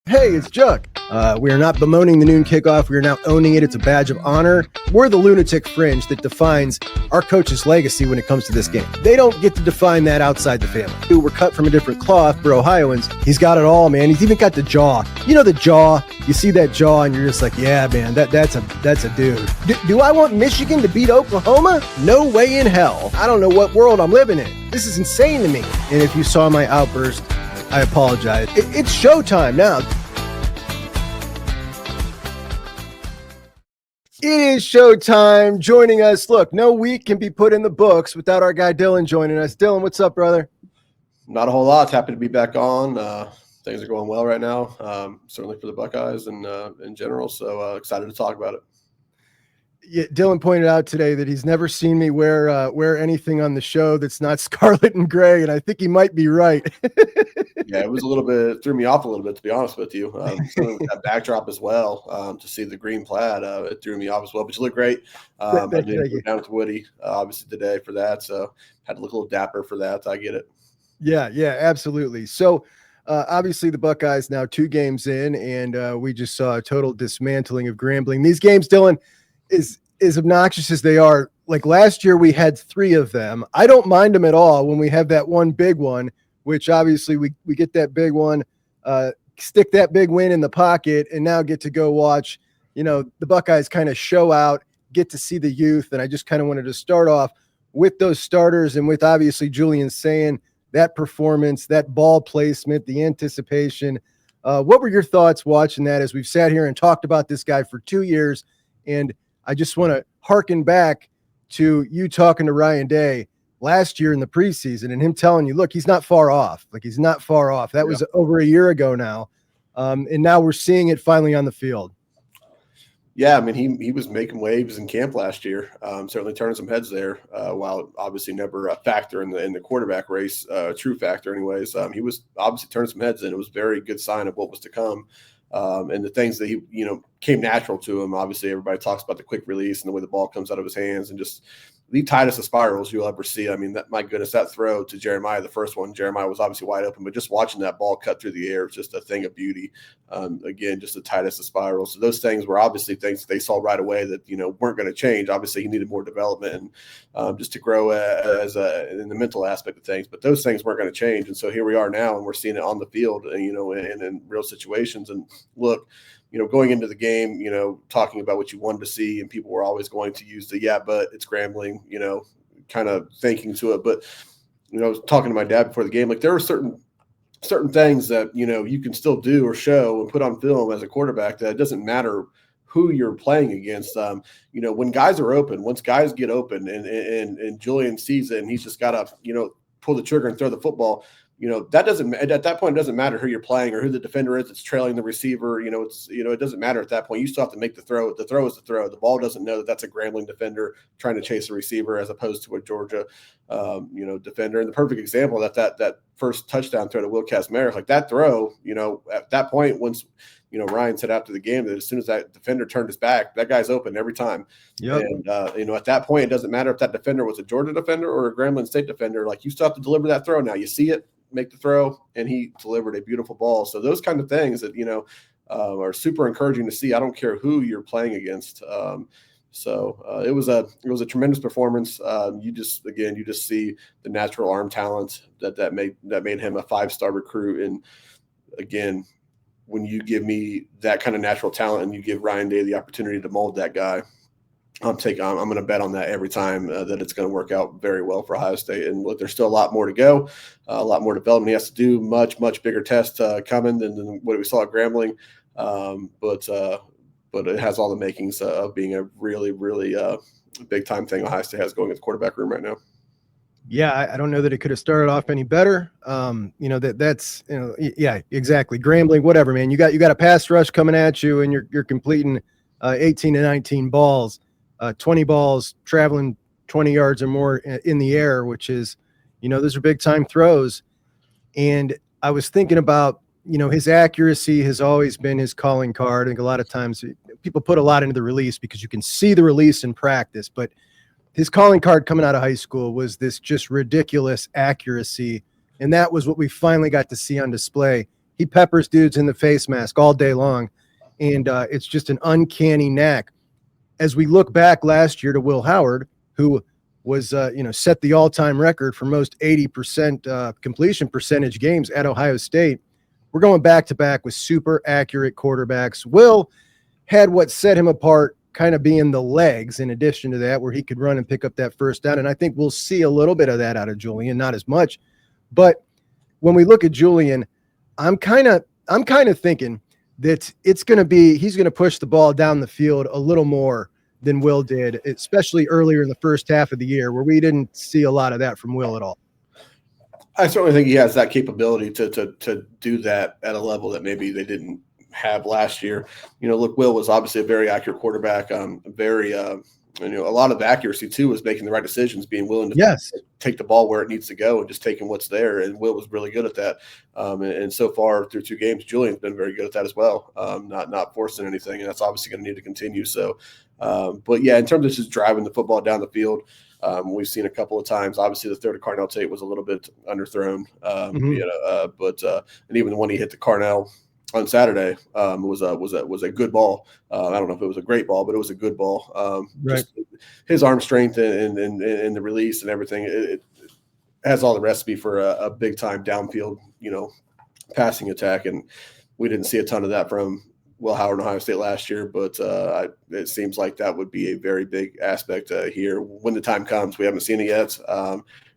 Hey, it's Juck. We are not bemoaning the noon kickoff. We are now owning it. It's a badge of honor. We're the lunatic fringe that defines our coach's legacy when it comes to this game. They don't get to define that outside the family. We're cut from a different cloth for Ohioans. He's got it all, man. He's even got the jaw. You know the jaw. You see that jaw, and you're just like, yeah, man, that's a dude. Do I want Michigan to beat Oklahoma? No way in hell. I don't know what world I'm living in. This is insane to me. And if you saw my outburst, I apologize. It's showtime now. It is showtime. Joining us. Look, no week can be put in the books without our guy Dylan joining us. Dylan, what's up, brother? Not a whole lot. Happy to be back on. Things are going well right now, certainly for the Buckeyes and in general. So excited to talk about it. Yeah, Dylan pointed out today that he's never seen me wear anything on the show that's not scarlet and gray, and I think he might be right. Yeah, it was threw me off a little bit, to be honest with you. With that backdrop as well, to see the green plaid, it threw me off as well. But you look great. I did go down with Woody, obviously, today for that, so had to look a little dapper for that. I get it. Yeah, absolutely. So, obviously, the Buckeyes now 2 games in, and we just saw a total dismantling of Grambling. These games, Dylan, is obnoxious as they are. Like last year, we had 3 of them. I don't mind them at all when we have that one big one, which obviously we get that big one, stick that big win in the pocket, and now get to go watch, the Buckeyes kind of show out, get to see the youth. And I just kind of wanted to start off with those starters and with obviously Julian Sayin, that performance, that ball placement, the anticipation. What were your thoughts watching that as we've sat here and talked about this guy for 2 years? And I just want to hearken back to you talking to Ryan Day last year in the preseason and him telling you, look, he's not far off. Like, he's not far off. That was over a year ago now. And now we're seeing it finally on the field. Yeah, I mean, he was making waves in camp last year, certainly turning some heads there, while obviously never a factor in the quarterback race, a true factor anyways. He was obviously turning some heads, and it was a very good sign of what was to come. And the things that he, came natural to him. Obviously, everybody talks about the quick release and the way the ball comes out of his hands and just the tightest of spirals you'll ever see. I mean, my goodness, that throw to Jeremiah, the first one, Jeremiah was obviously wide open, but just watching that ball cut through the air is just a thing of beauty. Again, just the tightest of spirals. So those things were obviously things that they saw right away that, weren't going to change. Obviously, he needed more development and just to grow in the mental aspect of things, but those things weren't going to change. And so here we are now, and we're seeing it on the field, and in real situations. And look, going into the game, talking about what you wanted to see, and people were always going to use but it's Grambling, kind of thinking to it. But, I was talking to my dad before the game, like there were certain things that, you can still do or show and put on film as a quarterback that it doesn't matter who you're playing against. When guys are open, once guys get open and Julian sees it and he's just got to, pull the trigger and throw the football, that doesn't, at that point, it doesn't matter who you're playing or who the defender is that's trailing the receiver. It doesn't matter at that point. You still have to make the throw. The throw is the throw. The ball doesn't know that that's a Grambling defender trying to chase a receiver as opposed to a Georgia, defender. And the perfect example of that first touchdown throw to Will Kazmaier, like that throw, at that point, once, Ryan said after the game that as soon as that defender turned his back, that guy's open every time. Yep. And, at that point, it doesn't matter if that defender was a Georgia defender or a Grambling State defender. Like, you still have to deliver that throw. Now you see it, make the throw, and he delivered a beautiful ball. So those kind of things that, are super encouraging to see. I don't care who you're playing against. So it was a tremendous performance. You just see the natural arm talent that made him a 5-star recruit. And again, when you give me that kind of natural talent and you give Ryan Day the opportunity to mold that guy, I'm going to bet on that every time that it's going to work out very well for Ohio State. And look, there's still a lot more to go, a lot more development. He has to do much, much bigger tests coming than what we saw at Grambling. But it has all the makings of being a really, really big time thing Ohio State has going in the quarterback room right now. Yeah, I don't know that it could have started off any better. That's exactly. Grambling, whatever, man. You got a pass rush coming at you, and you're completing 18 to 19 balls, 20 balls traveling 20 yards or more in the air, which is, those are big time throws. And I was thinking about, his accuracy has always been his calling card. I think a lot of times people put a lot into the release because you can see the release in practice, but his calling card coming out of high school was this just ridiculous accuracy. And that was what we finally got to see on display he peppers dudes in the face mask all day long. And it's just an uncanny knack. As we look back last year to Will Howard, who was, set the all-time record for most 80% completion percentage games at Ohio State. We're going back-to-back with super accurate quarterbacks. Will had what set him apart kind of being the legs in addition to that, where he could run and pick up that first down. And I think we'll see a little bit of that out of Julian, not as much. But when we look at Julian, I'm kind of thinking that he's going to push the ball down the field a little more than Will did, especially earlier in the first half of the year, where we didn't see a lot of that from Will at all. I certainly think he has that capability to do that at a level that maybe they didn't have last year. Look, Will was obviously a very accurate quarterback, a lot of accuracy too was making the right decisions, being willing to take the ball where it needs to go and just taking what's there. And Will was really good at that. And so far through 2 games, Julian's been very good at that as well. Not forcing anything, and that's obviously going to need to continue. So, but yeah, in terms of just driving the football down the field, we've seen a couple of times. Obviously, the throw to Carnell Tate was a little bit underthrown, and even when he hit the Carnell on Saturday, was a good ball. I don't know if it was a great ball, but it was a good ball. Just his arm strength and the release and everything, it has all the recipe for a big time downfield, passing attack. And we didn't see a ton of that from Will Howard in Ohio State last year, but it seems like that would be a very big aspect here when the time comes. We haven't seen it yet.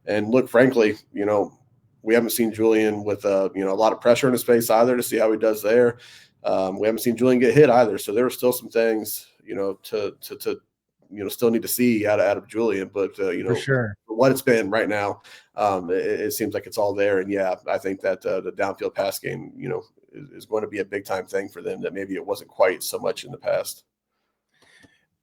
And look, frankly, we haven't seen Julian with a lot of pressure in his face either to see how he does there. We haven't seen Julian get hit either. So there are still some things, to still need to see out of Julian. But for sure, for what it's been right now, it seems like it's all there. And yeah, I think that the downfield pass game, is going to be a big time thing for them that maybe it wasn't quite so much in the past.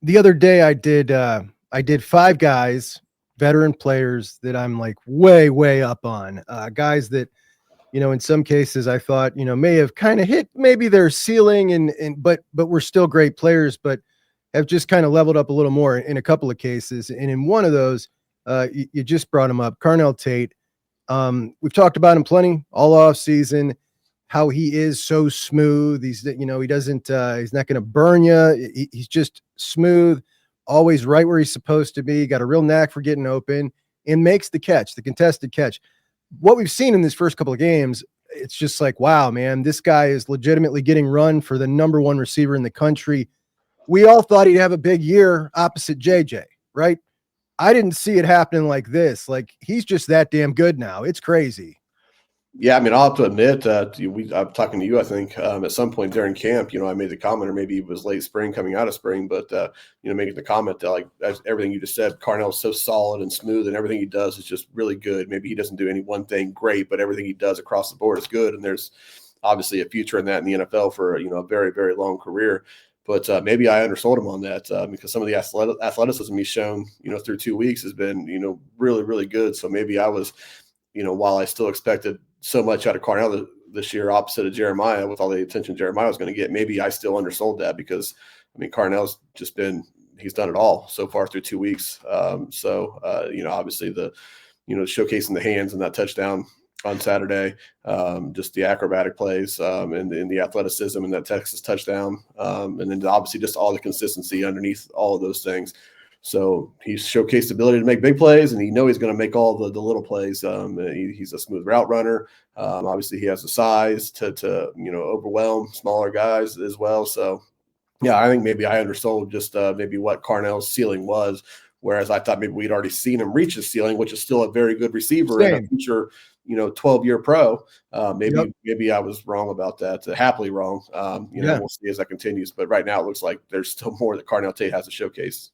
The other day I did 5 guys, veteran players that I'm like way up on, guys that, in some cases I thought, may have kind of hit maybe their ceiling but we're still great players, but have just kind of leveled up a little more in a couple of cases. And in one of those, you just brought him up, Carnell Tate. We've talked about him plenty all off season, how he is so smooth. He's, he doesn't, he's not going to burn you. He's just smooth, always right where he's supposed to be. Got a real knack for getting open and makes the catch, the contested catch. What we've seen in this first couple of games, it's just like, wow, man, this guy is legitimately getting run for the #1 receiver in the country. We all thought he'd have a big year opposite JJ, right? I didn't see it happening like this. Like, he's just that damn good now. It's crazy. Yeah, I mean, I'll have to admit, I'm talking to you, I think, at some point during camp, I made the comment, or maybe it was late spring coming out of spring, but, making the comment that, like, as everything you just said, Carnell is so solid and smooth, and everything he does is just really good. Maybe he doesn't do any one thing great, but everything he does across the board is good. And there's obviously a future in that in the NFL for, a very, very long career. But maybe I undersold him on that because some of the athleticism he's shown, through 2 weeks has been, really, really good. So maybe I was, while I still expected so much out of Carnell this year, opposite of Jeremiah, with all the attention Jeremiah was going to get, maybe I still undersold that because, Carnell's just he's done it all so far through 2 weeks. Obviously the, showcasing the hands and that touchdown on Saturday, just the acrobatic plays and the athleticism and that Texas touchdown. And then obviously just all the consistency underneath all of those things. So he's showcased the ability to make big plays, and he's going to make all the little plays. He's a smooth route runner. Obviously he has the size to overwhelm smaller guys as well. So yeah, I think maybe I undersold just maybe what Carnell's ceiling was, whereas I thought maybe we'd already seen him reach his ceiling, which is still a very good receiver and a future 12-year pro. Maybe I was wrong about that, happily wrong. We'll see as that continues. But right now it looks like there's still more that Carnell Tate has to showcase.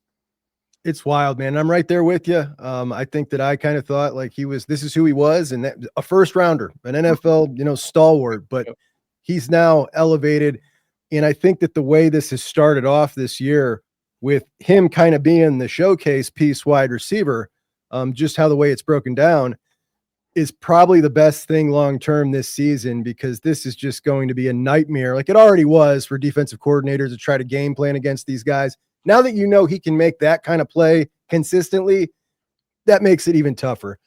It's wild, man. I'm right there with you. I think that I kind of thought like this is who he was, and that a first rounder, an NFL, stalwart, but he's now elevated. And I think that the way this has started off this year with him kind of being the showcase piece wide receiver, just how the way it's broken down is probably the best thing long-term this season, because this is just going to be a nightmare. Like it already was for defensive coordinators to try to game plan against these guys. Now that he can make that kind of play consistently, that makes it even tougher.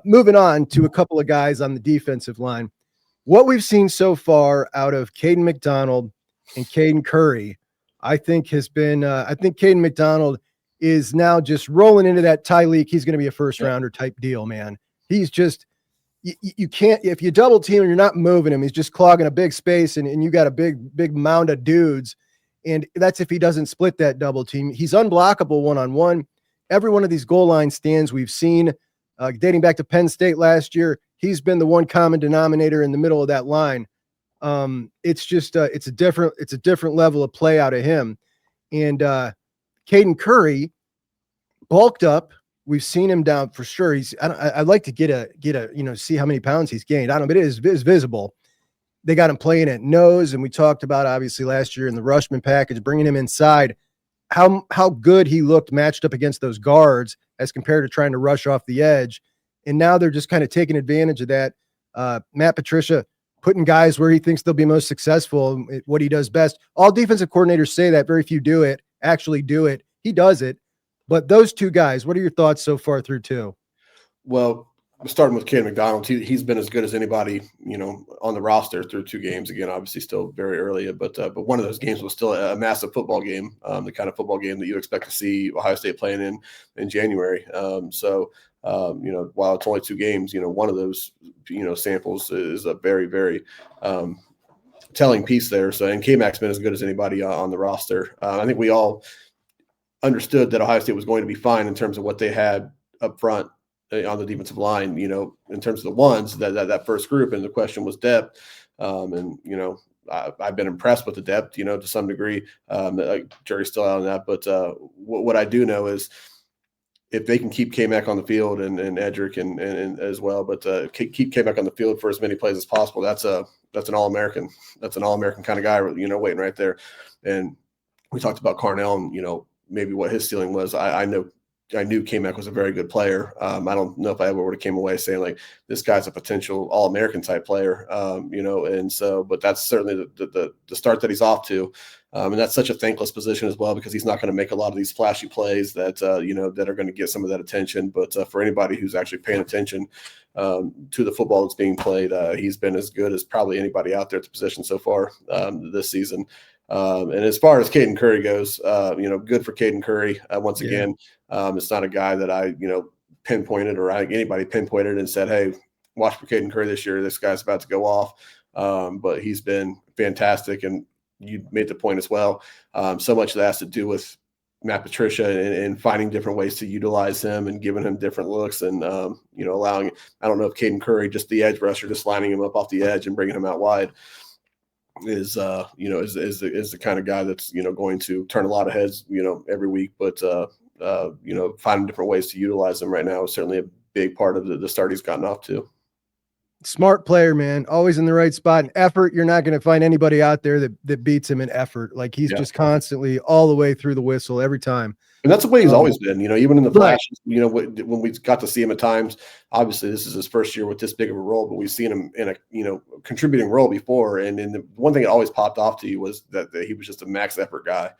Moving on to a couple of guys on the defensive line. what we've seen so far out of Caden McDonald and Caden Curry, I think has been, I think Caden McDonald is now just rolling into that Tyleek. He's going to be a first rounder type deal, man. He's just, you can't, if you double team and you're not moving him, he's just clogging a big space and you got a big mound of dudes. And that's if he doesn't split that double team. He's unblockable one-on-one. Every one of these goal line stands we've seen, dating back to Penn State last year, he's been the one common denominator in the middle of that line. It's just, it's a different level of play out of him. And Caden Curry bulked up. We've seen him down for sure. I'd like to get a, see how many pounds he's gained. I don't know, but it is visible. They got him playing at nose, and we talked about obviously last year in the Rushman package, bringing him inside, how good he looked matched up against those guards as compared to trying to rush off the edge. And now they're just kind of taking advantage of that. Matt Patricia putting guys where he thinks they'll be most successful, what he does best. All defensive coordinators say that, very few actually do it. He does it. But those two guys, what are your thoughts so far through two? Well, starting with Caden McDonald, he's been as good as anybody, on the roster through 2 games. Again, obviously still very early, but one of those games was still a massive football game, the kind of football game that you expect to see Ohio State playing in January. While it's only 2 games, one of those, samples is a very, very telling piece there. So, and K-Mac's been as good as anybody on the roster. I think we all understood that Ohio State was going to be fine in terms of what they had up front on the defensive line, in terms of the ones that first group. And the question was depth. I've been impressed with the depth, to some degree. Jury's still out on that. But what I do know is if they can keep K-Mac on the field and Edric and as well, but keep K-Mac on the field for as many plays as possible, that's an All-American. That's an All-American kind of guy, waiting right there. And we talked about Carnell and, maybe what his ceiling was. I knew K-Mac was a very good player. I don't know if I ever would have came away saying like this guy's a potential All-American type player, and so, but that's certainly the start that he's off to. And that's such a thankless position as well, because he's not going to make a lot of these flashy plays that, that are going to get some of that attention. But for anybody who's actually paying attention to the football that's being played, he's been as good as probably anybody out there at the position so far this season. And as far as Caden Curry goes, good for Caden Curry. Once again, it's not a guy that I, pinpointed or anybody pinpointed and said, hey, watch for Caden Curry this year. This guy's about to go off. But he's been fantastic. And you made the point as well. So much of that has to do with Matt Patricia and finding different ways to utilize him and giving him different looks and, allowing, I don't know if Caden Curry, just the edge rusher, just lining him up off the edge and bringing him out wide is the kind of guy that's, going to turn a lot of heads, every week, but, finding different ways to utilize him right now is certainly a big part of the start he's gotten off to. Smart player, man. Always in the right spot. And effort, you're not going to find anybody out there that beats him in effort. Like he's just constantly all the way through the whistle every time. And that's the way he's always been, even in the flashes, when we got to see him at times. Obviously, this is his first year with this big of a role, but we've seen him in a, contributing role before. And the one thing that always popped off to you was that he was just a max effort guy.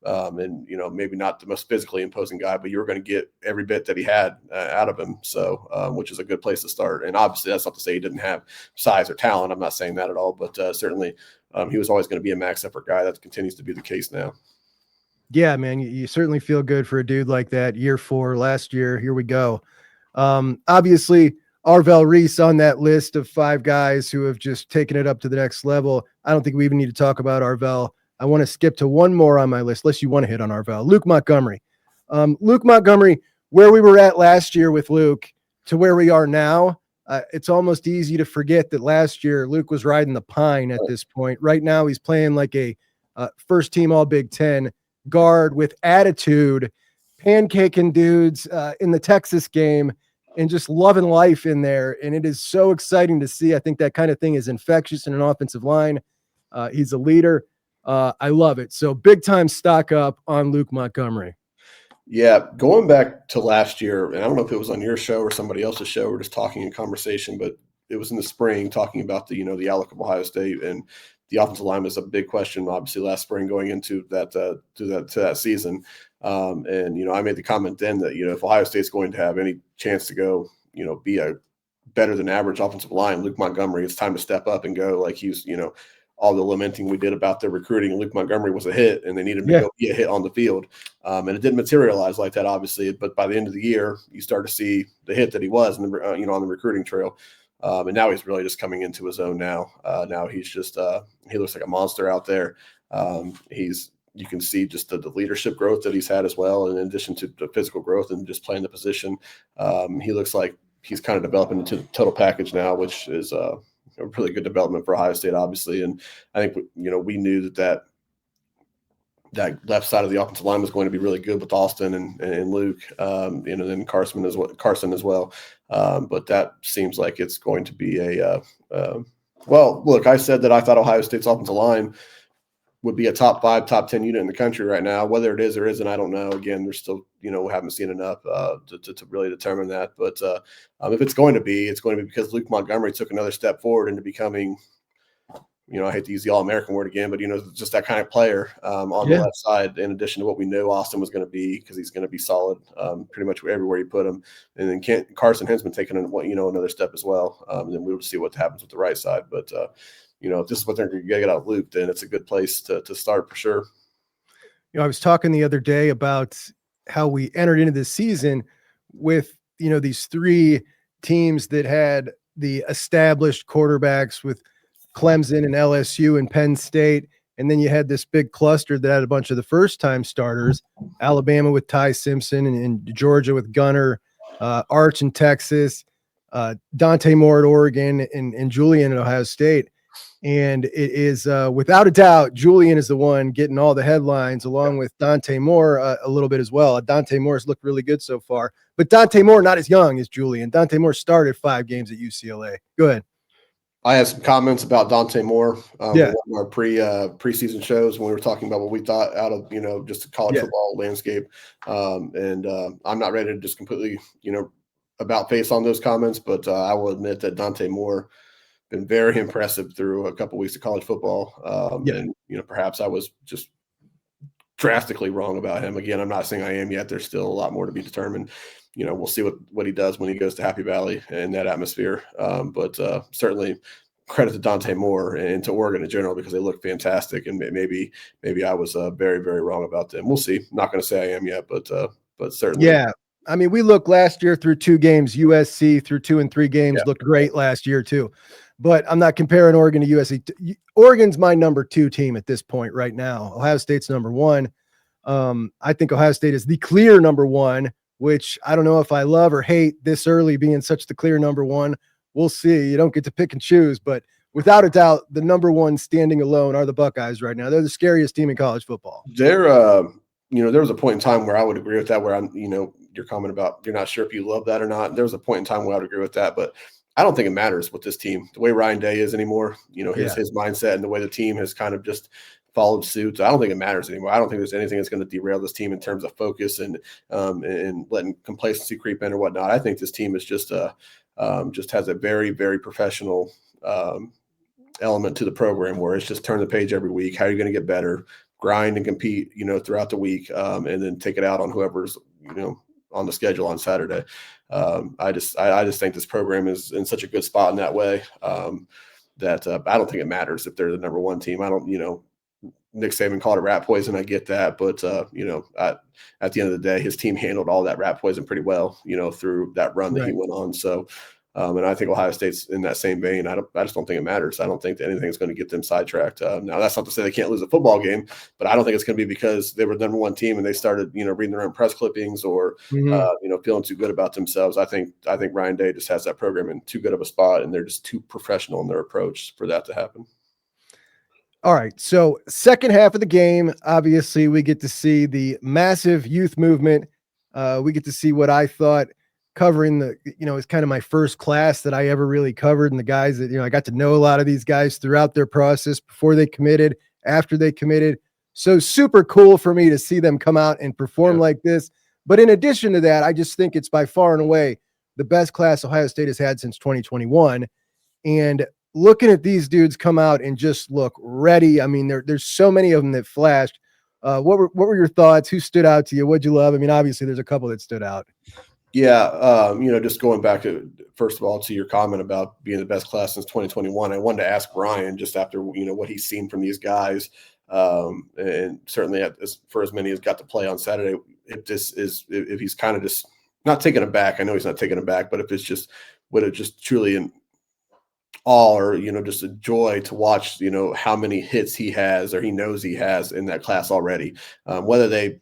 And, maybe not the most physically imposing guy, but you were going to get every bit that he had out of him. So, which is a good place to start. And obviously, that's not to say he didn't have size or talent. I'm not saying that at all, but certainly he was always going to be a max effort guy. That continues to be the case now. Yeah, man, you certainly feel good for a dude like that. Year 4, last year, here we go. Obviously, Arvell Reese on that list of 5 guys who have just taken it up to the next level. I don't think we even need to talk about Arvell. I want to skip to one more on my list, unless you want to hit on Arvell. Luke Montgomery. Luke Montgomery, where we were at last year with Luke to where we are now, it's almost easy to forget that last year Luke was riding the pine at this point. Right now, he's playing like a first-team All-Big Ten guard with attitude, pancaking dudes in the Texas game and just loving life in there. And it is so exciting to see. I think that kind of thing is infectious in an offensive line. He's a leader. I love it. So big time stock up on Luke Montgomery. Yeah. Going back to last year, and I don't know if it was on your show or somebody else's show, we're just talking in conversation, but it was in the spring talking about the outlook of Ohio State, and the offensive line was a big question, obviously, last spring going into that to that season. And I made the comment then that if Ohio State's going to have any chance to go, be a better than average offensive line. Luke Montgomery, it's time to step up and go. Like he's, all the lamenting we did about their recruiting, Luke Montgomery was a hit, and they needed him to go be a hit on the field. And it didn't materialize like that, obviously. But by the end of the year, you start to see the hit that he was, on the recruiting trail. And now he's really just coming into his own now. Now he's just he looks like a monster out there. You can see just the leadership growth that he's had as well, in addition to the physical growth and just playing the position. He looks like he's kind of developing into the total package now, which is a really good development for Ohio State, obviously. And I think, we knew that left side of the offensive line was going to be really good with Austin and Luke, then Carson as well. But that seems like it's going to be well, look, I said that I thought Ohio State's offensive line would be a top 5, top 10 unit in the country right now. Whether it is or isn't, I don't know. Again, there's still, we haven't seen enough to really determine that. But if it's going to be because Luke Montgomery took another step forward into becoming, I hate to use the All-American word again, but, just that kind of player on the left side, in addition to what we knew Austin was going to be, because he's going to be solid pretty much everywhere you put him. And then Carson Hinsman taking another step as well. And then we'll see what happens with the right side. But, if this is what they're going to get out of Luke, then it's a good place to start for sure. I was talking the other day about how we entered into this season with, these 3 teams that had the established quarterbacks with Clemson and LSU and Penn State. And then you had this big cluster that had a bunch of the first-time starters, Alabama with Ty Simpson and Georgia with Gunner, Arch in Texas, Dante Moore at Oregon, and Julian at Ohio State. And it is, without a doubt, Julian is the one getting all the headlines, along with Dante Moore a little bit as well. Dante Moore's looked really good so far. But Dante Moore, not as young as Julian. Dante Moore started 5 games at UCLA. Go ahead. I had some comments about Dante Moore on our preseason shows when we were talking about what we thought out of, just the college football landscape. And I'm not ready to just completely, about face on those comments, but I will admit that Dante Moore been very impressive through a couple weeks of college football. And, perhaps I was just drastically wrong about him. Again, I'm not saying I am yet. There's still a lot more to be determined. We'll see what he does when he goes to Happy Valley and that atmosphere. But certainly credit to Dante Moore and to Oregon in general, because they look fantastic. And maybe I was very, very wrong about them. We'll see. Not going to say I am yet, but certainly. Yeah. I mean, we looked last year through 2 games. USC through 2 and 3 games looked great last year too. But I'm not comparing Oregon to USC. Oregon's my number 2 team at this point right now. Ohio State's number 1. I think Ohio State is the clear number 1, which I don't know if I love or hate this early being such the clear number 1. We'll see. You don't get to pick and choose, but without a doubt, the number 1 standing alone are the Buckeyes right now. They're the scariest team in college football. There was a point in time where I would agree with that, where your comment about you're not sure if you love that or not. There was a point in time where I would agree with that, but I don't think it matters with this team, the way Ryan Day is anymore, his mindset and the way the team has kind of just followed suit. So I don't think it matters anymore. I don't think there's anything that's going to derail this team in terms of focus and letting complacency creep in or whatnot. I think this team is just has a very, very professional element to the program, where it's just turn the page every week. How are you going to get better, grind and compete, throughout the week, and then take it out on whoever's, on the schedule on Saturday. I just think this program is in such a good spot in that way that I don't think it matters if they're the number 1 team. I don't, Nick Saban called it rat poison. I get that, but at the end of the day, his team handled all that rat poison pretty well, through that run that he went on. So, and I think Ohio State's in that same vein. I just don't think it matters. I don't think that anything's going to get them sidetracked. Now, that's not to say they can't lose a football game, but I don't think it's going to be because they were the number 1 team and they started, reading their own press clippings or, feeling too good about themselves. I think Ryan Day just has that program in too good of a spot, and they're just too professional in their approach for that to happen. All right. So second half of the game, obviously we get to see the massive youth movement. We get to see what I thought covering it's kind of my first class that I ever really covered. And the guys that, I got to know a lot of these guys throughout their process, before they committed, after they committed. So super cool for me to see them come out and perform like this. But in addition to that, I just think it's by far and away the best class Ohio State has had since 2021. And looking at these dudes come out and just look ready. I mean, there's so many of them that flashed. What were your thoughts? Who stood out to you? What'd you love? I mean, obviously there's a couple that stood out. Yeah, just going back to, first of all, to your comment about being the best class since 2021, I wanted to ask Brian just after, what he's seen from these guys, and certainly for as many as got to play on Saturday, if he's kind of just not taken aback. I know he's not taken aback, but if it's just, would it just truly in all, or, just a joy to watch, how many hits he has, or he knows he has in that class already, whether they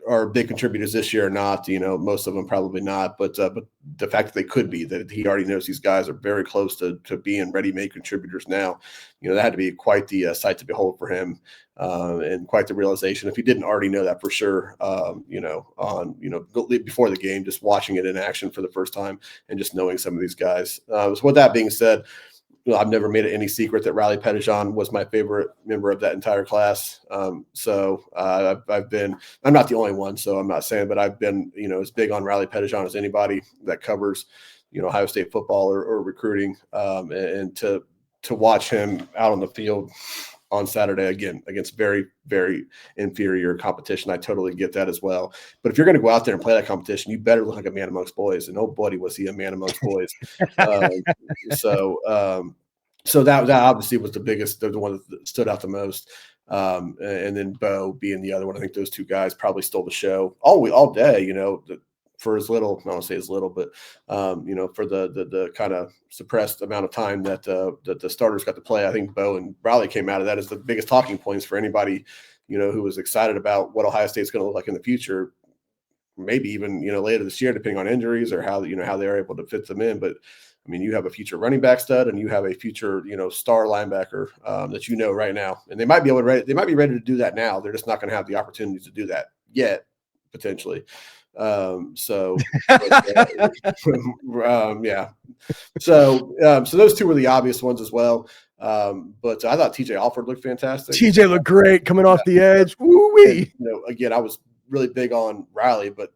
are big contributors this year or not, most of them probably not, but the fact that they could be, that he already knows these guys are very close to being ready-made contributors now, that had to be quite the sight to behold for him, and quite the realization, if he didn't already know that for sure, before the game, just watching it in action for the first time and just knowing some of these guys. So with that being said, I've never made it any secret that Riley Pettijohn was my favorite member of that entire class. I'm not the only one, so I'm not saying, but I've been, as big on Riley Pettijohn as anybody that covers, Ohio State football or recruiting, and to watch him out on the field on Saturday again against very, very inferior competition. I totally get that as well. But if you're going to go out there and play that competition, you better look like a man amongst boys. And oh, buddy, was he a man amongst boys. So that obviously was the one that stood out the most. And then Bo being the other one. I think those two guys probably stole the show all day, for as little, I don't say as little, but for the kind of suppressed amount of time that the starters got to play. I think Bo and Riley came out of that as the biggest talking points for anybody, who was excited about what Ohio State's going to look like in the future, maybe even, later this year, depending on injuries or how they're able to fit them in. But I mean, you have a future running back stud and you have a future, star linebacker that right now, and they might be ready to do that now. They're just not going to have the opportunity to do that yet, potentially. Yeah. So those two were the obvious ones as well. But I thought TJ Alford looked fantastic. TJ looked great coming off the edge. And, again, I was really big on Riley, but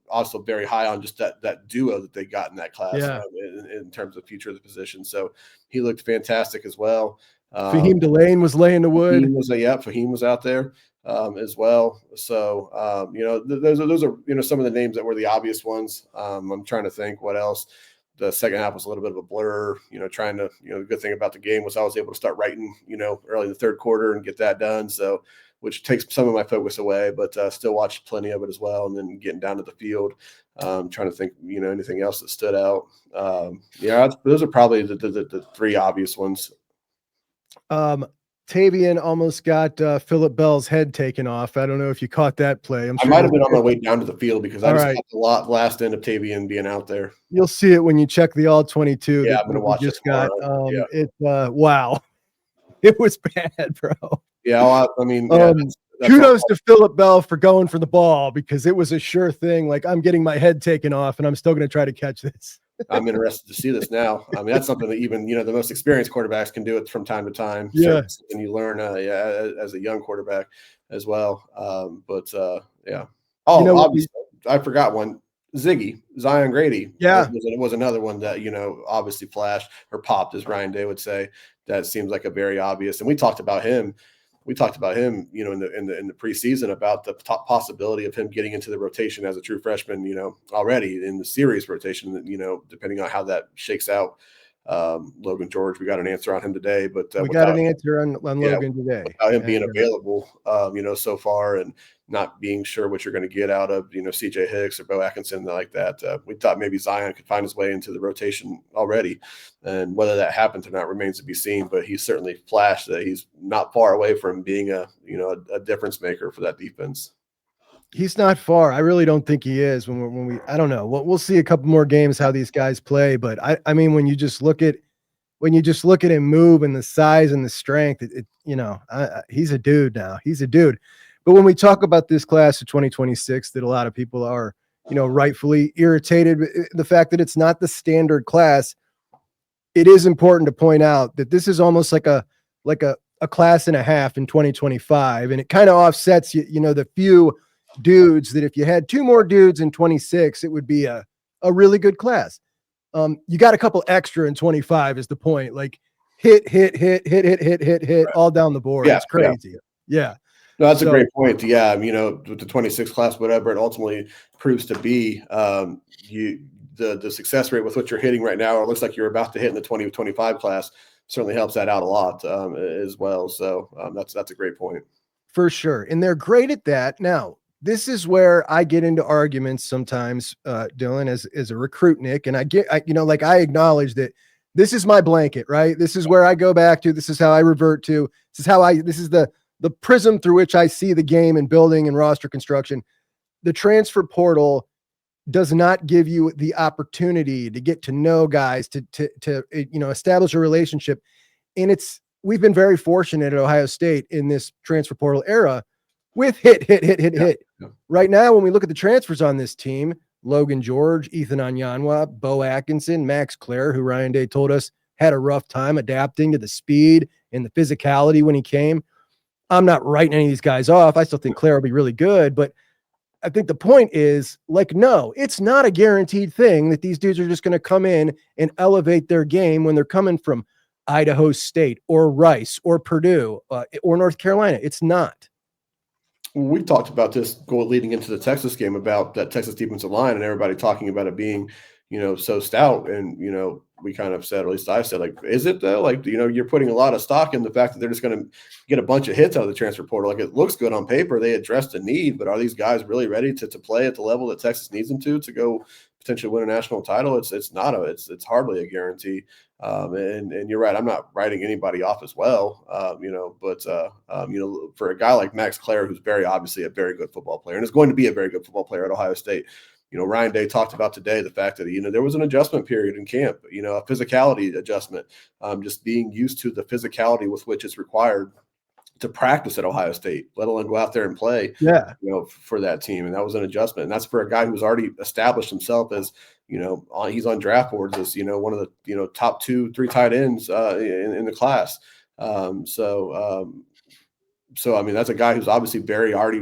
also very high on just that duo that they got in that class, in terms of future of the position. So he looked fantastic as well. Fahim Delane was laying the wood. Fahim was out there as well. So those are some of the names that were the obvious ones. I'm trying to think what else. The second half was a little bit of a blur. Trying to the good thing about the game was I was able to start writing early in the third quarter and get that done. So which takes some of my focus away, but still watched plenty of it as well. And then getting down to the field, trying to think anything else that stood out. Those are probably the three obvious ones. Tavian almost got Phillip Bell's head taken off. I don't know if you caught that play. I might have been on my way down to the field because I just caught the last end of Tavian being out there. You'll see it when you check the all 22. Yeah, I'm going to watch it tomorrow. Wow. It was bad, bro. Yeah, that's kudos to Phillip Bell for going for the ball because it was a sure thing. Like, I'm getting my head taken off and I'm still going to try to catch this. I'm interested to see this now. I mean, that's something that even, the most experienced quarterbacks can do it from time to time. Yeah. And you learn, as a young quarterback as well. Yeah. Oh, obviously, I forgot one. Zion Grady. Yeah. It was another one that, obviously flashed or popped, as Ryan Day would say. That seems like a very obvious. And we talked about him. In the preseason about the possibility of him getting into the rotation as a true freshman, already in the series rotation, depending on how that shakes out. Logan George, we got an answer on him today, but we got an answer on Logan today. Without him being available, so far and not being sure what you're going to get out of, CJ Hicks or Bo Atkinson like that. We thought maybe Zion could find his way into the rotation already. And whether that happens or not remains to be seen, but he's certainly flashed that he's not far away from being a difference maker for that defense. He's not far. I really don't think he is I don't know. We'll see a couple more games how these guys play. But I mean, when you just look at him move and the size and the strength, he's a dude now. He's a dude. But when we talk about this class of 2026, that a lot of people are, rightfully irritated with the fact that it's not the standard class, it is important to point out that this is almost like a class and a half in 2025. And it kind of offsets, the few dudes that if you had two more dudes in 26, it would be a really good class. You got a couple extra in 25 is the point. Like hit, right. all down the board. Yeah, it's crazy. Yeah. No, that's a great point. Yeah, with the 26 class, whatever it ultimately proves to be, the success rate with what you're hitting right now, or it looks like you're about to hit in the 2025 class, certainly helps that out a lot as well. So that's a great point. For sure. And they're great at that. Now, this is where I get into arguments sometimes, Dylan, as a recruit, Nick, and I acknowledge that this is my blanket, right? This is where I go back to. This is how I revert to. This is the prism through which I see the game and building and roster construction. The transfer portal does not give you the opportunity to get to know guys, to establish a relationship. And we've been very fortunate at Ohio State in this transfer portal era with hit. Yeah. Right now, when we look at the transfers on this team, Logan George, Ethan Anyanwa, Bo Atkinson, Max Clare, who Ryan Day told us had a rough time adapting to the speed and the physicality when he came. I'm not writing any of these guys off. I still think Claire will be really good, but I think the point is, no, it's not a guaranteed thing that these dudes are just going to come in and elevate their game when they're coming from Idaho State or Rice or Purdue or North Carolina. It's not. We talked about this leading into the Texas game about that Texas defensive line and everybody talking about it being, so stout. And, we kind of said, or at least I said, is it though? You're putting a lot of stock in the fact that they're just going to get a bunch of hits out of the transfer portal. It looks good on paper. They addressed a need, but are these guys really ready to play at the level that Texas needs them to go potentially win a national title? It's hardly a guarantee. And you're right. I'm not writing anybody off as well. For a guy like Max Clare, who's very obviously a very good football player and is going to be a very good football player at Ohio State. Ryan Day talked about today the fact that, there was an adjustment period in camp, a physicality adjustment, just being used to the physicality with which it's required to practice at Ohio State, let alone go out there and play, for that team. And that was an adjustment. And that's for a guy who's already established himself as, he's on draft boards as, one of the, top 2-3 tight ends in the class. So, that's a guy who's obviously very already,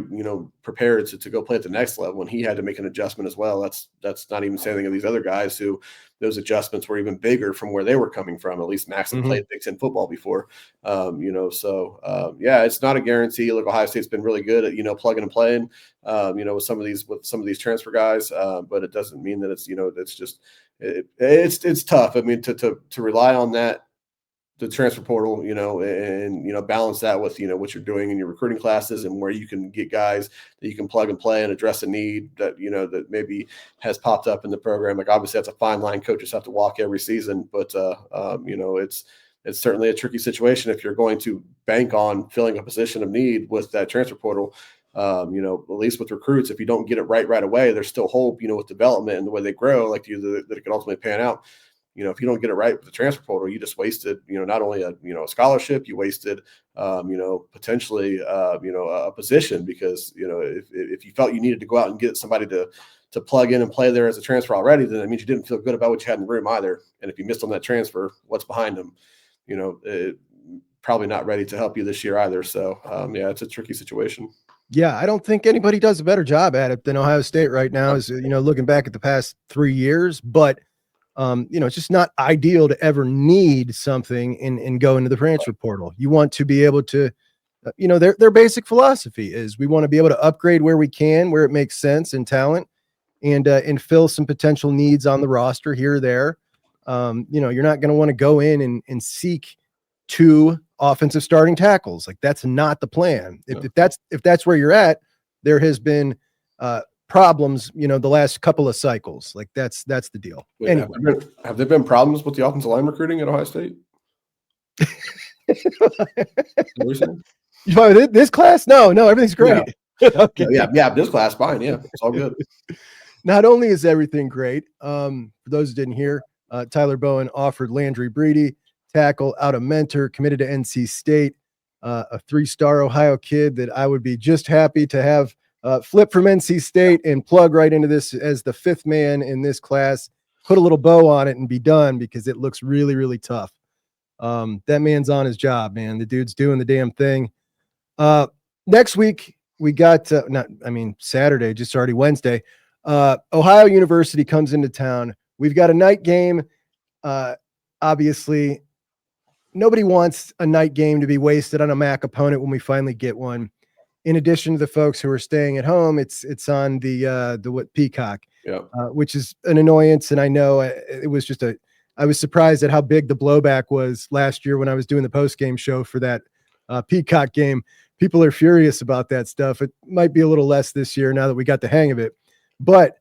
prepared to go play at the next level. And he had to make an adjustment as well. That's not even saying anything of these other guys who those adjustments were even bigger from where they were coming from. At least Max had played Big Ten football before, it's not a guarantee. Look, Ohio State's been really good at, plugging and playing, with some of these transfer guys. But it doesn't mean that it's, that's just, it's tough. I mean, to rely on that, the transfer portal, and, balance that with, what you're doing in your recruiting classes and where you can get guys that you can plug and play and address a need that, that maybe has popped up in the program. Obviously that's a fine line coaches have to walk every season, but it's certainly a tricky situation if you're going to bank on filling a position of need with that transfer portal. At least with recruits, if you don't get it right away, there's still hope, with development and the way they grow, that it can ultimately pan out. If you don't get it right with the transfer portal, you just wasted, not only a scholarship, you wasted, potentially, a position because, if you felt you needed to go out and get somebody to plug in and play there as a transfer already, then it means you didn't feel good about what you had in the room either. And if you missed on that transfer, what's behind them? Probably not ready to help you this year either. So, it's a tricky situation. Yeah, I don't think anybody does a better job at it than Ohio State right now. Is looking back at the past 3 years, but. It's just not ideal to ever need something and go into the transfer portal. You want to be able to, their basic philosophy is we want to be able to upgrade where we can, where it makes sense in talent and fill some potential needs on the roster here or there. You're not going to want to go in and seek 2 offensive starting tackles. That's not the plan. If that's where you're at, there has been, problems, the last couple of cycles. That's the deal. Wait, anyway, have there been problems with the offensive line recruiting at Ohio State? This class? No, everything's great. Yeah. Okay. Yeah, this class, fine. Yeah, it's all good. Not only is everything great, for those who didn't hear, Tyler Bowen offered Landry Breedy, tackle out of Mentor, committed to NC State, a 3-star Ohio kid that I would be just happy to have flip from NC State and plug right into this as the 5th man in this class, put a little bow on it and be done because it looks really, really tough. That man's on his job, man. The dude's doing the damn thing. Next week we got, Saturday, just already Wednesday. Ohio University comes into town. We've got a night game. Obviously nobody wants a night game to be wasted on a MAC opponent when we finally get one. in addition to the folks who are staying at home, it's on the Peacock, which is an annoyance. And I know it was just I was surprised at how big the blowback was last year when I was doing the post-game show for that Peacock game. People are furious about that stuff. It might be a little less this year now that we got the hang of it. But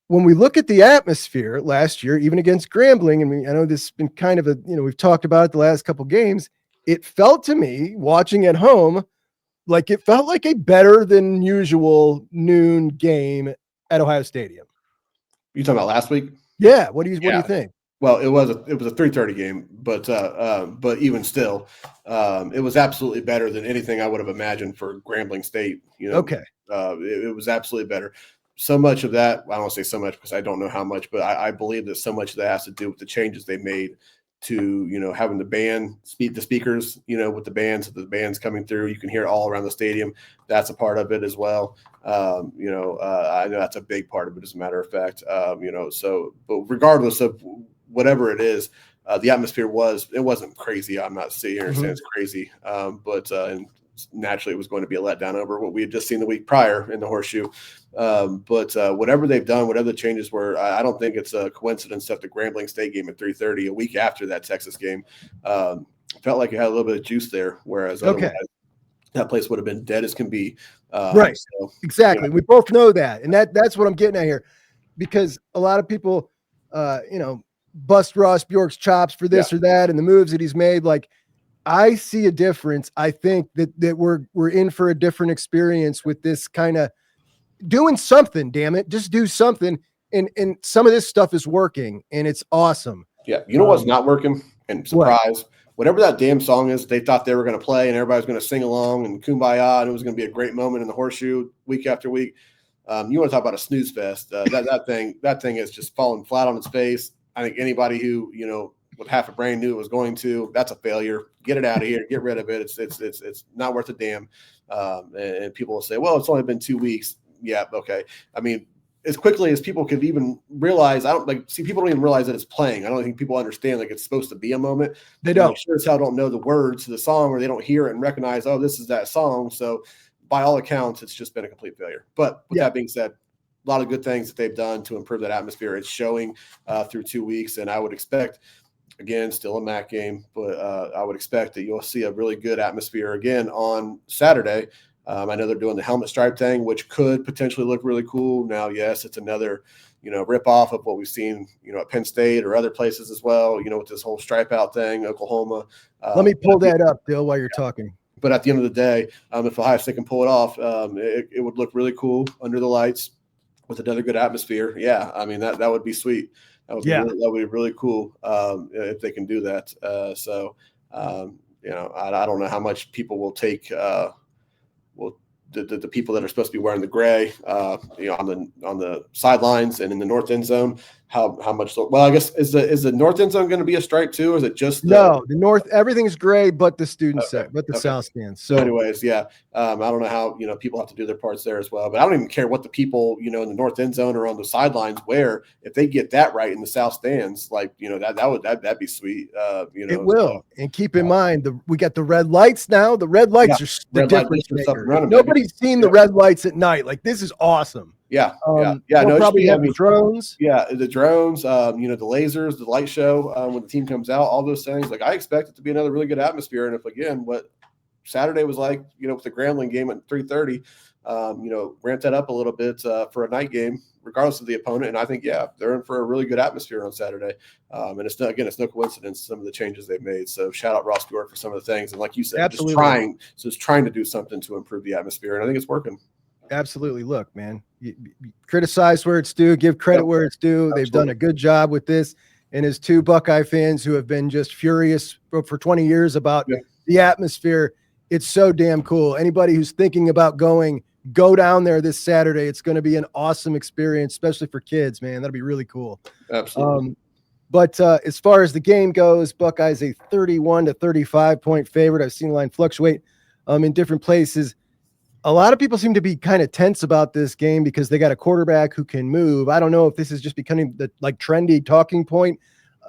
when we look at the atmosphere last year, even against Grambling, and I know this has been kind of we've talked about it the last couple games, it felt to me watching at home like it felt like a better than usual noon game at Ohio Stadium. You talking about last week? Yeah. What do you think? Well, it was a 3:30 game, but even still, it was absolutely better than anything I would have imagined for Grambling State. Okay. It was absolutely better. So much of that, I don't say so much because I don't know how much, but I believe that so much of that has to do with the changes they made to, having the speakers, with the bands, so the band's coming through. You can hear it all around the stadium. That's a part of it as well. I know that's a big part of it, as a matter of fact. But regardless of whatever it is, the atmosphere wasn't crazy. I'm not sitting here saying it's crazy, but naturally it was going to be a letdown over what we had just seen the week prior in the Horseshoe. But whatever they've done, whatever the changes were, I don't think it's a coincidence that the Grambling State game at 3:30, a week after that Texas game, felt like it had a little bit of juice there, whereas otherwise that place would have been dead as can be. Right. So, exactly. Yeah. We both know that. And that's what I'm getting at here, because a lot of people, bust Ross Bjork's chops for this or that and the moves that he's made. Like, I see a difference. I think that we're in for a different experience with this kind of doing something. Damn it, just do something. And some of this stuff is working, and it's awesome. Yeah, you know what's not working? And surprise, whatever that damn song is, they thought they were going to play, and everybody's going to sing along and kumbaya, and it was going to be a great moment in the Horseshoe week after week. You want to talk about a snooze fest? That thing is just falling flat on its face. I think anybody who with half a brain knew it was going to. That's a failure. Get it out of here. Get rid of it. It's not worth a damn. And people will say, well, it's only been 2 weeks. Yeah, okay. I mean, as quickly as people could even realize, people don't even realize that it's playing. I don't think people understand it's supposed to be a moment. They don't. Sure as hell don't know the words to the song, or they don't hear it and recognize, oh, this is that song. So by all accounts, it's just been a complete failure. But with that being said, a lot of good things that they've done to improve that atmosphere. It's showing through 2 weeks, and I would expect, again, still a MAC game, but I would expect that you'll see a really good atmosphere again on Saturday. I know they're doing the helmet stripe thing, which could potentially look really cool. Now, yes, it's another, rip off of what we've seen, at Penn State or other places as well, with this whole stripe out thing, Oklahoma. Let me pull that up, Dill, while you're talking. But at the end of the day, if Ohio State can pull it off, it would look really cool under the lights with another good atmosphere. Yeah, I mean, that would be sweet. That would be really cool if they can do that. I don't know how much people will take the people that are supposed to be wearing the gray, on the sidelines and in the north end zone. How much? Well, I guess is the north end zone going to be a stripe too, or is it just no? The north, everything's gray, but the student set, but the south stands. So, anyways, I don't know how people have to do their parts there as well. But I don't even care what the people in the north end zone or on the sidelines wear. If they get that right in the south stands, that'd be sweet. It will. So, and keep in mind we got the red lights now. The red lights are the difference maker. Nobody's seen the red lights at night. Like, this is awesome. Yeah. We'll probably have drones. Yeah, the drones, the lasers, the light show when the team comes out, all those things. I expect it to be another really good atmosphere. And if, again, what Saturday was like, with the Grambling game at 3:30, ramp that up a little bit for a night game, regardless of the opponent. And I think, they're in for a really good atmosphere on Saturday. And it's no coincidence some of the changes they've made. So shout out Ross Bjork for some of the things. And like you said, absolutely. just trying to do something to improve the atmosphere. And I think it's working. Absolutely. Look, man, you criticize where it's due, give credit where it's due. Absolutely. They've done a good job with this. And as two Buckeye fans who have been just furious for 20 years about the atmosphere, it's so damn cool. Anybody who's thinking about going, go down there this Saturday. It's going to be an awesome experience, especially for kids, man. That'll be really cool. Absolutely. But as far as the game goes, Buckeyes a 31 to 35 point favorite. I've seen the line fluctuate in different places. A lot of people seem to be kind of tense about this game because they got a quarterback who can move. I don't know if this is just becoming the trendy talking point.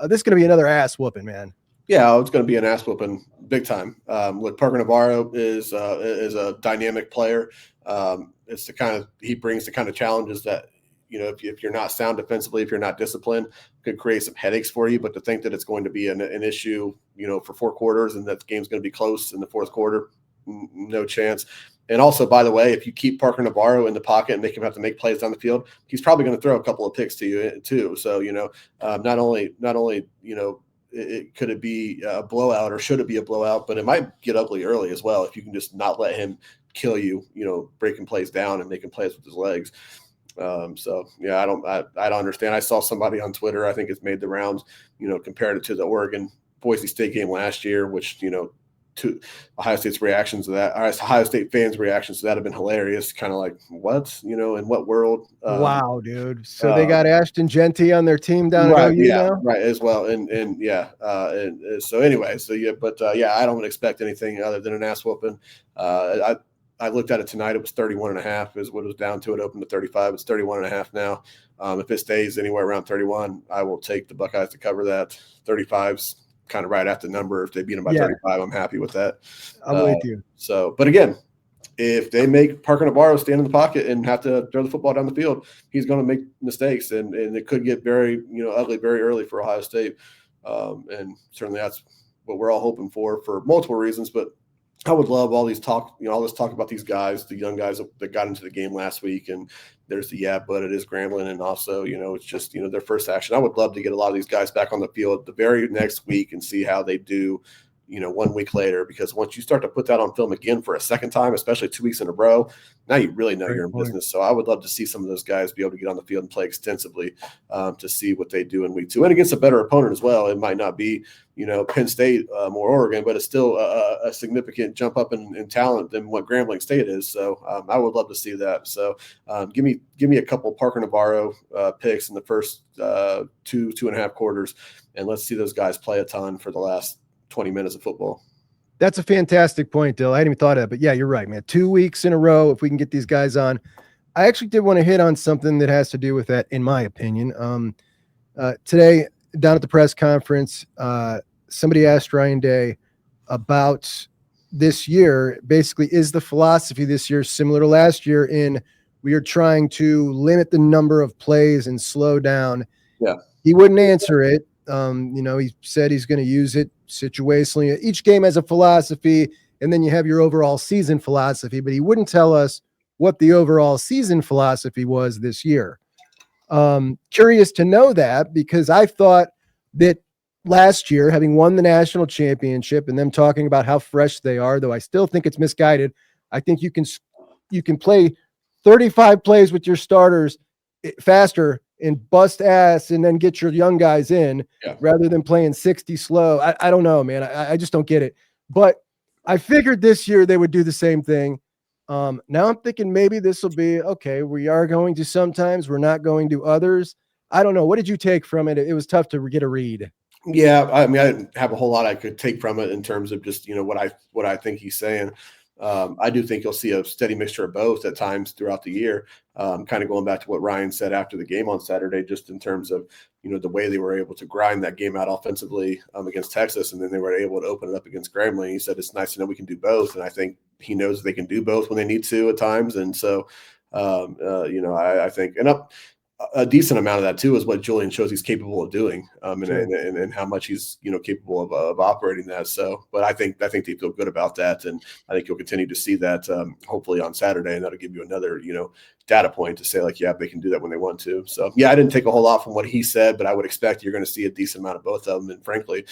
This is going to be another ass whooping, man. Yeah, it's going to be an ass whooping big time. Look, Parker Navarro is a dynamic player. It's he brings the kind of challenges that, if you're not sound defensively, if you're not disciplined, could create some headaches for you. But to think that it's going to be an issue, for 4 quarters and that the game's going to be close in the fourth quarter, no chance. And also, by the way, if you keep Parker Navarro in the pocket and make him have to make plays down the field, he's probably going to throw a couple of picks to you too. So, not only could it be a blowout, or should it be a blowout, but it might get ugly early as well if you can just not let him kill you, breaking plays down and making plays with his legs. So yeah, I don't understand. I saw somebody on Twitter, I think it's made the rounds, compared it to the Oregon Boise State game last year, which, to Ohio State's reactions to that, Ohio State fans' reactions to that have been hilarious. Kind of like, what, in what world? Wow, dude. So they got Ashton Genty on their team down at OU now? Right, as well. And yeah. So anyway, I don't expect anything other than an ass whooping. I looked at it tonight. It was 31.5 is what it was down to. It opened to 35. It's 31.5 now. If it stays anywhere around 31, I will take the Buckeyes to cover that. 35's kind of right at the number. If they beat them by 35, I'm happy with that. I'm with you. So, but again, if they make Parker Navarro stand in the pocket and have to throw the football down the field, he's going to make mistakes, and it could get very, ugly very early for Ohio State. And certainly that's what we're all hoping for multiple reasons. But I would love all this talk about these guys, the young guys that got into the game last week. And there's but it is Grambling. And also, it's just, their first action. I would love to get a lot of these guys back on the field the very next week and see how they do, 1 week later, because once you start to put that on film again for a second time, especially 2 weeks in a row, now you really know you're in business. So I would love to see some of those guys be able to get on the field and play extensively to see what they do in week 2 and against a better opponent as well. It might not be, Penn State or Oregon, but it's still a significant jump up in talent than what Grambling State is. So I would love to see that. So give me a couple Parker Navarro picks in the first 2.5 quarters, and let's see those guys play a ton for the last 20 minutes of football. That's a fantastic point, Dill. I hadn't even thought of it, but yeah, you're right, man. 2 weeks in a row, if we can get these guys on. I actually did want to hit on something that has to do with that, in my opinion. Today, down at the press conference, somebody asked Ryan Day about this year. Basically, is the philosophy this year similar to last year in we are trying to limit the number of plays and slow down? Yeah. He wouldn't answer it. He said he's going to use it situationally. Each game has a philosophy, and then you have your overall season philosophy, but he wouldn't tell us what the overall season philosophy was this year. Curious to know that, because I thought that last year, having won the national championship and them talking about how fresh they are, though I still think it's misguided. I think you can play 35 plays with your starters faster and bust ass and then get your young guys in rather than playing 60 slow. I don't know, man. I just don't get it. But I figured this year they would do the same thing. Now I'm thinking maybe this will be, okay, we are going to sometimes, we're not going to others. I don't know. What did you take from it? It was tough to get a read. Yeah, I mean, I didn't have a whole lot I could take from it in terms of just, what I think he's saying. I do think you'll see a steady mixture of both at times throughout the year. Kind of going back to what Ryan said after the game on Saturday, just in terms of, the way they were able to grind that game out offensively against Texas, and then they were able to open it up against Grambling. He said it's nice to know we can do both, and I think he knows they can do both when they need to at times. And so, I think a decent amount of that too is what Julian shows he's capable of doing, and how much he's capable of operating that. So, but I think they feel good about that, and I think you'll continue to see that hopefully on Saturday, and that'll give you another data point to say they can do that when they want to. So yeah, I didn't take a whole lot from what he said, but I would expect you're going to see a decent amount of both of them. And frankly,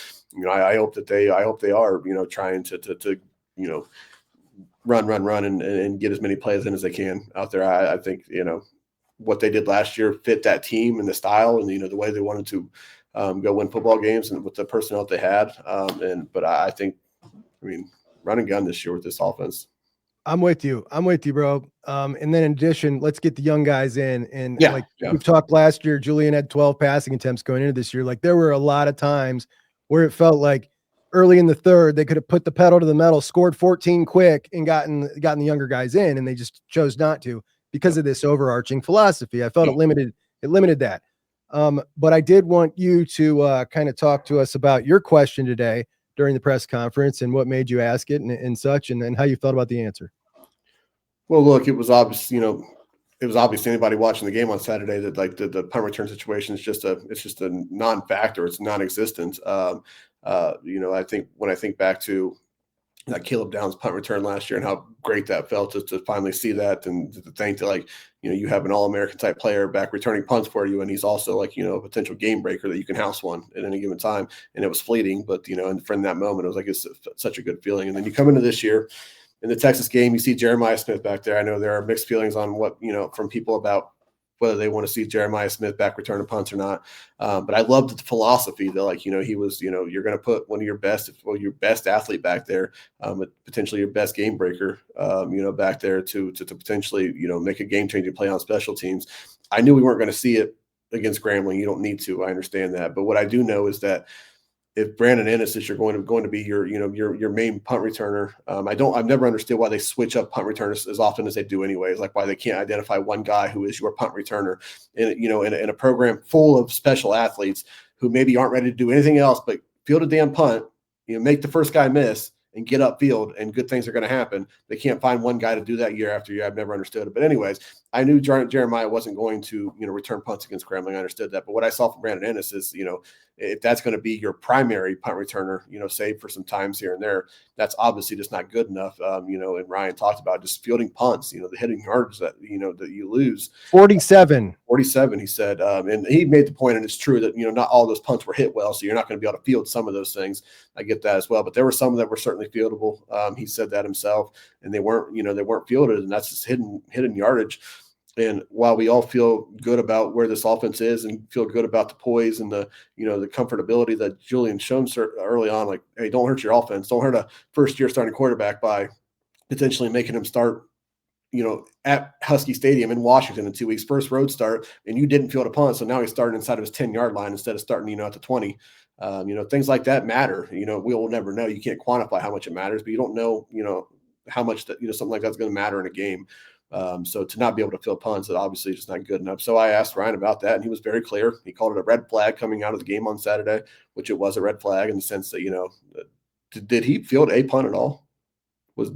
I hope they are trying to run and get as many plays in as they can out there. I think what they did last year fit that team and the style and the way they wanted to go win football games and with the personnel that they had. But I think, run and gun this year with this offense. I'm with you, bro. And then in addition, let's get the young guys in. And we've talked last year, Julian had 12 passing attempts going into this year. Like there were a lot of times where it felt like early in the third, they could have put the pedal to the metal, scored 14 quick and gotten the younger guys in, and they just chose not to because of this overarching philosophy. I felt it limited that. But I did want you to kind of talk to us about your question today during the press conference and what made you ask it and such, and then how you felt about the answer. Well, look, it was obvious, it was obvious to anybody watching the game on Saturday that like the punt return situation is just a non-factor. It's non-existent. I think when I think back to Caleb Downs punt return last year and how great that felt to finally see that, and to think that you have an All-American type player back returning punts for you, and he's also a potential game breaker that you can house one at any given time. And it was fleeting, but and from that moment it was it's such a good feeling. And then you come into this year in the Texas game, you see Jeremiah Smith back there. I know there are mixed feelings on what from people about whether they want to see Jeremiah Smith back return punts or not. But I loved the philosophy that he was, you're going to put one of your best athlete back there, potentially your best game breaker, back there to potentially, make a game changing play on special teams. I knew we weren't going to see it against Grambling. You don't need to, I understand that. But what I do know is that if Brandon Ennis is going to be your main punt returner, I've never understood why they switch up punt returners as often as they do anyways, like why they can't identify one guy who is your punt returner in a program full of special athletes who maybe aren't ready to do anything else but field a damn punt, make the first guy miss and get upfield, and good things are going to happen. They can't find one guy to do that year after year. I've never understood it. But anyways, I knew Jeremiah wasn't going to, return punts against Grambling. I understood that. But what I saw from Brandon Ennis is, if that's going to be your primary punt returner, save for some times here and there, that's obviously just not good enough. And Ryan talked about just fielding punts, the hitting yards that you lose. 47, he said. And he made the point, and it's true that, not all those punts were hit well, so you're not going to be able to field some of those things. I get that as well. But there were some that were certainly fieldable. He said that himself, and they weren't fielded, and that's just hidden yardage. And while we all feel good about where this offense is and feel good about the poise and the comfortability that Julian shown early on, like, hey, don't hurt your offense. Don't hurt a first-year starting quarterback by potentially making him start, at Husky Stadium in Washington in 2 weeks, first road start, and you didn't field a punt. So now he's starting inside of his 10-yard line instead of starting, at the 20. Things like that matter. We will never know. You can't quantify how much it matters, but you don't know, how much that, something like that's going to matter in a game. So to not be able to field punts, that obviously is just not good enough. So I asked Ryan about that, and he was very clear. He called it a red flag coming out of the game on Saturday, which it was a red flag in the sense that, did he field a punt at all? Was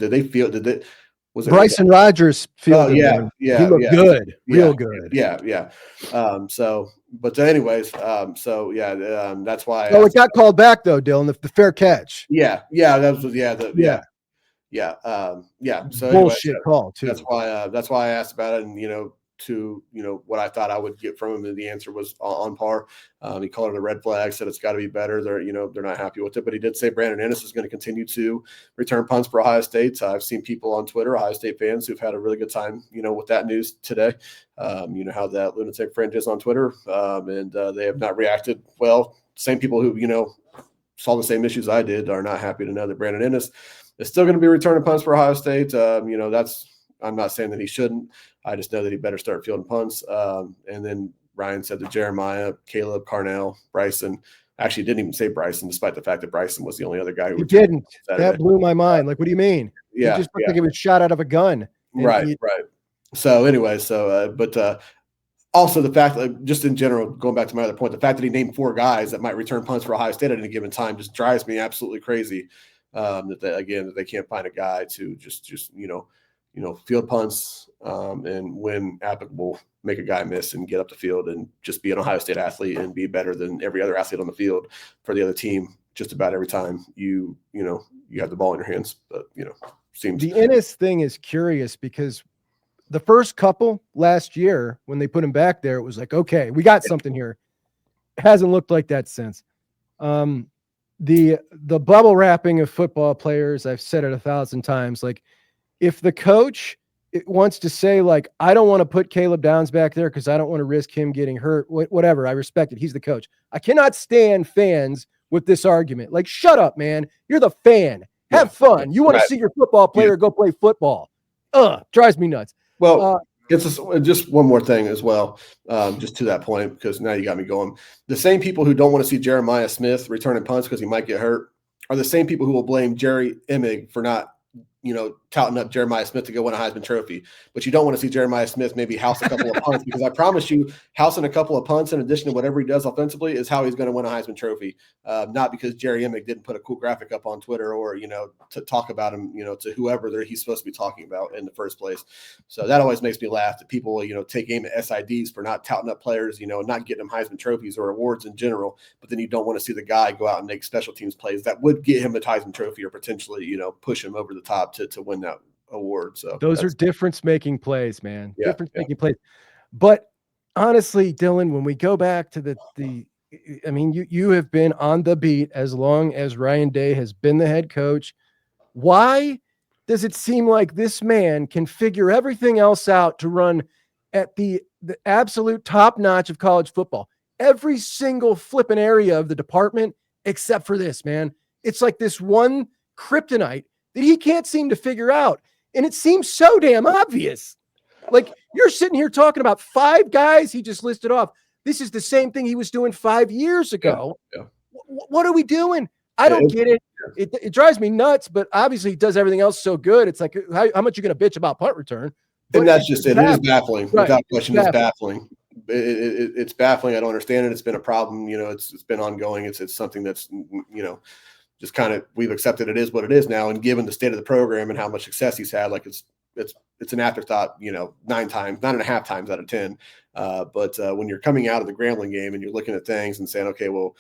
Bryson Rogers fielded? Yeah. He looked good, real good. Yeah. But anyways, that's why. Oh, it got called back though, Dylan. The fair catch. Yeah. That was So bullshit call too. That's why I asked about it, and what I thought I would get from him, and the answer was on par. He called it a red flag, said it's got to be better. They're not happy with it, but he did say Brandon Ennis is going to continue to return punts for Ohio State. I've seen people on Twitter, Ohio State fans, who've had a really good time, with that news today. How that lunatic fringe is on Twitter, and they have not reacted well. Same people who saw the same issues I did are not happy to know that Brandon Ennis is still going to be returning punts for Ohio State. I'm not saying that he shouldn't. I just know that he better start fielding punts. And then Ryan said that Jeremiah, Caleb, Carnell, Bryson. Actually, didn't even say Bryson, despite the fact that Bryson was the only other guy who didn't. That blew my mind. Like, what do you mean? Yeah, he just looked like he was shot out of a gun. Right. So anyway, but also the fact that, just in general, going back to my other point, the fact that he named 4 guys that might return punts for Ohio State at any given time just drives me absolutely crazy. That they can't find a guy to just field punts, and when applicable, make a guy miss and get up the field and just be an Ohio State athlete and be better than every other athlete on the field for the other team just about every time you have the ball in your hands. But seems the Ennis thing is curious because the first couple last year when they put him back there, it was like, okay, we got something here. It hasn't looked like that since. The bubble wrapping of football players, I've said it 1,000 times. Like, if the coach wants to say, like, I don't want to put Caleb Downs back there because I don't want to risk him getting hurt, whatever, I respect it. He's the coach. I cannot stand fans with this argument. Like, shut up, man. You're the fan. Have fun. You want to see your football player go play football. Drives me nuts. Well, it's just one more thing as well, just to that point, because now you got me going. The same people who don't want to see Jeremiah Smith returning punts because he might get hurt are the same people who will blame Jerry Emig for not touting up Jeremiah Smith to go win a Heisman Trophy, but you don't want to see Jeremiah Smith maybe house a couple of punts, because I promise you, housing a couple of punts in addition to whatever he does offensively is how he's going to win a Heisman Trophy. Not because Jerry Emick didn't put a cool graphic up on Twitter, or, to talk about him, to whoever he's supposed to be talking about in the first place. So that always makes me laugh that people, take aim at SIDs for not touting up players, not getting them Heisman trophies or awards in general, but then you don't want to see the guy go out and make special teams plays that would get him a Heisman Trophy or potentially, push him over the top to win that award. So those are difference-making plays, man. Yeah, difference-making plays. But honestly, Dylan, when we go back to I mean, you have been on the beat as long as Ryan Day has been the head coach. Why does it seem like this man can figure everything else out to run at the absolute top notch of college football? Every single flipping area of the department, except for this, man. It's like this one kryptonite that he can't seem to figure out. And it seems so damn obvious. Like, you're sitting here talking about 5 guys he just listed off. This is the same thing he was doing 5 years ago. Yeah. What are we doing? I don't get it. It drives me nuts, but obviously he does everything else so good. It's like, how much you going to bitch about punt return? But and that's just it. It is baffling. Right. Without question, it's baffling. It's baffling. I don't understand it. It's been a problem. It's been ongoing. It's something that's, just kind of, we've accepted it is what it is now. And given the state of the program and how much success he's had, like it's an afterthought, 9.5 times out of 10. But when you're coming out of the Grambling game and you're looking at things and saying, okay, well,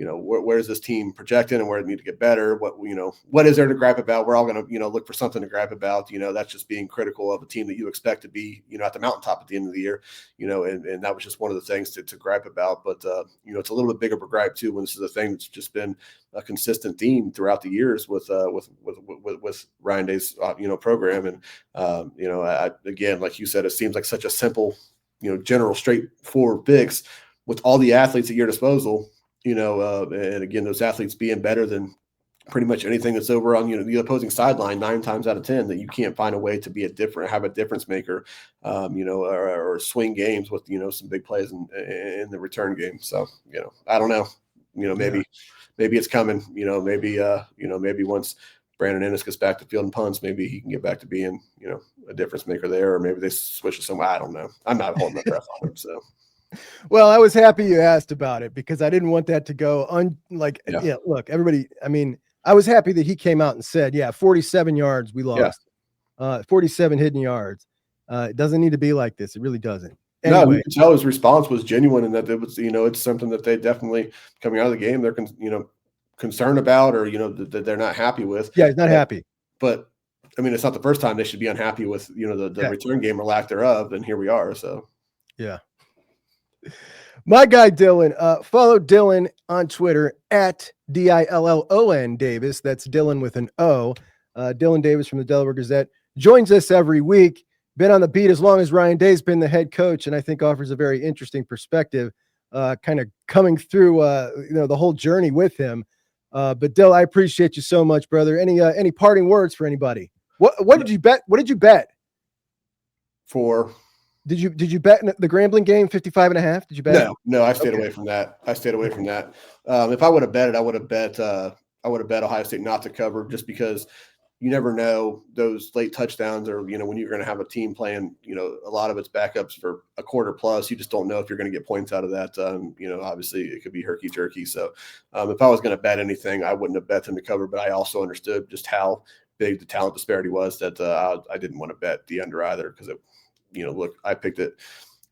where's this team projected and where they need to get better? What is there to gripe about? We're all going to, look for something to gripe about. That's just being critical of a team that you expect to be, at the mountaintop at the end of the year, and that was just one of the things to gripe about. But, it's a little bit bigger of a gripe too, when this is a thing that's just been a consistent theme throughout the years with Ryan Day's, program. And, again, like you said, it seems like such a simple, general straightforward fix with all the athletes at your disposal. And again, those athletes being better than pretty much anything that's over on, the opposing sideline 9 times out of 10, that you can't find a way to have a difference maker, or swing games with, some big plays in the return game. So, I don't know, maybe it's coming, maybe once Brandon Ennis gets back to fielding punts, maybe he can get back to being, a difference maker there, or maybe they switch to somewhere. I don't know. I'm not holding my breath on him. So. Well, I was happy you asked about it, because I didn't want that to go look, everybody, I mean, I was happy that he came out and said, 47 yards we lost, 47 hidden yards. It doesn't need to be like this. It really doesn't. Anyway. No, you can tell his response was genuine, and that it was, it's something that they definitely, coming out of the game, they're, concerned about, or, that they're not happy with. Yeah, he's not happy. But, I mean, it's not the first time they should be unhappy with, the return game or lack thereof, and here we are, so. Yeah. My guy Dylan, follow Dylan on Twitter at DILLON Davis. That's Dylan with an O. Dylan Davis from the Delaware Gazette joins us every week. Been on the beat as long as Ryan Day's been the head coach, and I think offers a very interesting perspective, kind of coming through, the whole journey with him. But Dill, I appreciate you so much, brother. Any parting words for anybody? What did you bet? What did you bet? Did you bet in the Grambling game 55.5? Did you bet? No, I stayed away from that. If I would have bet it, I would have bet Ohio State not to cover, just because you never know those late touchdowns, or, when you're going to have a team playing, a lot of its backups for a quarter plus, you just don't know if you're going to get points out of that. Obviously it could be herky jerky. So if I was going to bet anything, I wouldn't have bet them to cover, but I also understood just how big the talent disparity was, that I didn't want to bet the under either, because look, I picked it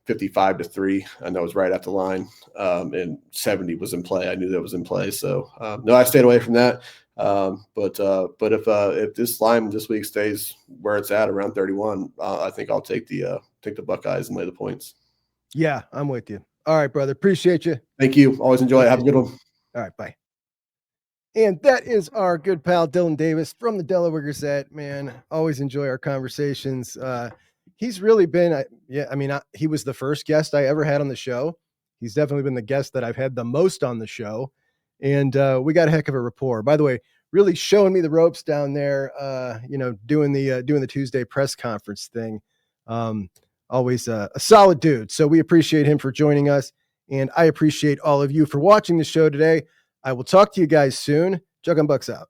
55-3, and that was right at the line, and 70 was in play. I knew that was in play. So no, I stayed away from that. But if this line this week stays where it's at around 31, I think I'll take the Buckeyes and lay the points. Yeah, I'm with you. All right, brother. Appreciate you. Thank you. Always enjoy it. Have a good one. All right. Bye. And that is our good pal, Dylan Davis from the Delaware Gazette. Man, always enjoy our conversations. He's really been, he was the first guest I ever had on the show. He's definitely been the guest that I've had the most on the show. And we got a heck of a rapport. By the way, really showing me the ropes down there, doing the Tuesday press conference thing. Always a solid dude. So we appreciate him for joining us. And I appreciate all of you for watching the show today. I will talk to you guys soon. Juck N Bucks out.